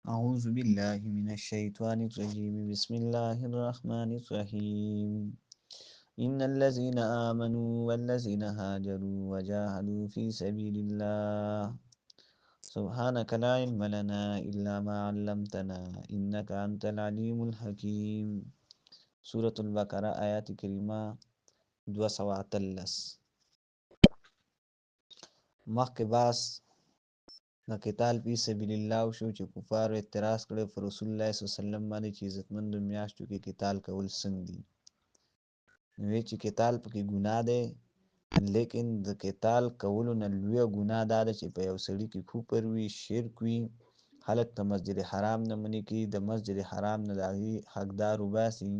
أعوذ بالله من الشيطان الرجيم بسم الله الرحمن الرحيم إن الذين آمنوا والذين هاجروا وجاهدوا في سبيل الله سبحانك لا علم لنا إلا ما علمتنا إنك أنت العليم الحكيم. سورة البقرة آيات كريمة 213. مخکې باس د قتال فی سبیل الله شو چې کفارو اعتراض کړی پر رسول الله صلی الله علیه وسلم باندې چې عزتمندو میاشتو کې قتال کول څنګه دي. نو چې قتال پکې ګناه دی، لیکن د قتال کولو نه لویه ګناه دا ده چې په یو سړي کې کفر وي، شرک وي، خلک د مسجد حرام نه منې کړي، د مسجد حرام نه د هغې حقدار وباسي.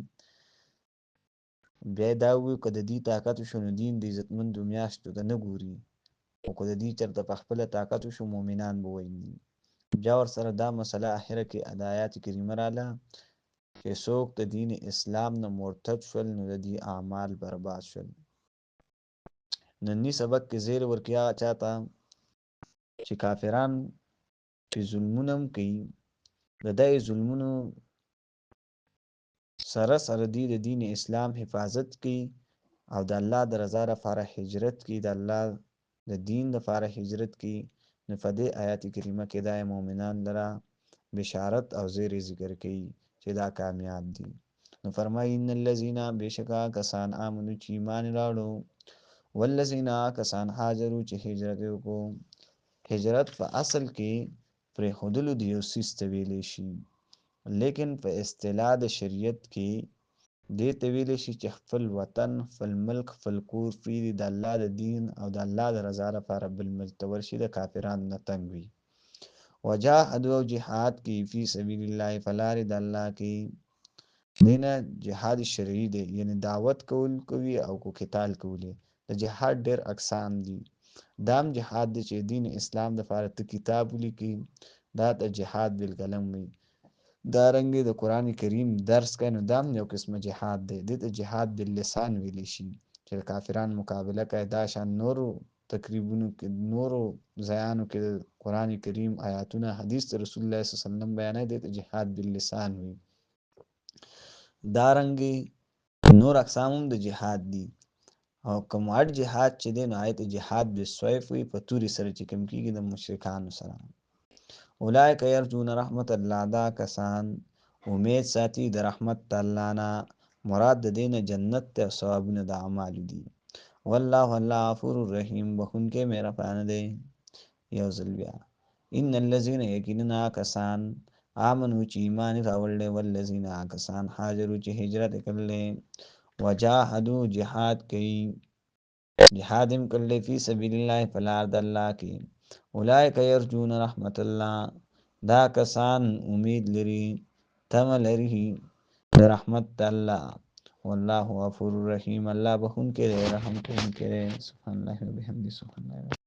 بیا دا ووایي که د دې طاقت وشو نو دین د عزتمندو میاشتو ته نه ګوري، او که د دې چېرته په خپله طاقت وشو مؤمنان به وژني. بیا ورسره دا مسله اخره کې د آیات کریمه راله چې څوک د دین اسلام نه مرتد شول نو د دې اعمال برباد شول. ننني سبق کې زیر ورکړي هغه چاته چې کافران چې ظلمونه هم کوي، د دې ظلمونو سره سره دی د دین اسلام حفاظت کوي او د الله د رضا لپاره هجرت کوي، د الله د دین لپاره هجرت کوي. نو په دې آیات کریمه کې دا مؤمنان لره بشارت او زیر ذکر کوي چې دا کامیاب دي. نو فرمایي ان الذين بشکا کسان امنو چې ایمان راوړو، والذین کسان هاجروا چې هجرت وکړو. هجرت په اصل کې پرې ښودلو د یو څیز ته ویلی شي، لیکن په اصطلاح د شریعت کې دې ته ویلی شي چې خپل وطن، خپل ملک، خپل کور پرېږدي د الله د دین او د الله د رضا لپاره بل ملک ته ورشي، د کافرانو نه تنګ وي. وجاهدوا او جهاد کوي فی سبیل الله په لارې د الله کې. دې نه جهاد شرعي دی، یعنې دعوت کول کوي او کو قتال کولی. د جهاد ډېر اقسام دي. دام جهاد دی چې دین اسلام دپاره ته کتاب ولیکي، دا ته جهاد بالقلم وي. دارنګې د قرآن کریم درس کوي، نو دام یو قسمه جهاد دی. دې ته جهاد باللسان ویلی شي چې د کافرانو مقابله کوي. دا شان نورو تقریبونو کې، نورو ځایانو کې د قرآن کریم آیاتونه، حدیث د رسول الله صلی الله علیه وسلم بیانوي، دې ته جهاد باللسان وي. دارنګې نور اقسام هم د جهاد دي، او کوم اړ جهاد چې دی نو هغې ته جهاد بالسیف وي، په تورې سره چې کوم کېږي د مشرکانو سره. اولئک یرجون رحمت الله، دا کسان امید ساتي د رحمت الله نه، مراد د دې نه جنت ته او ثوابونه د اعمالو دي. والله الله غفور رحیم، بخښونکی مهربانه دی. یو ځل بیا ان الذین یقینا کسان آمنو چې ایمان راوړلی، والذین کسان هاجروا چې هجرت کړلی، وجاهدوا جهاد کوي، جهاد هم کړلی فی سبیل الله په لار د الله کې. اولئک یرجون رحمت الله، دا کسان امید لري، تمه لري د رحمت الله. والله غفور رحیم، الله بخښونکی دی، رحم کوونکی دی. سبحان الله وبحمده، سبحان الله.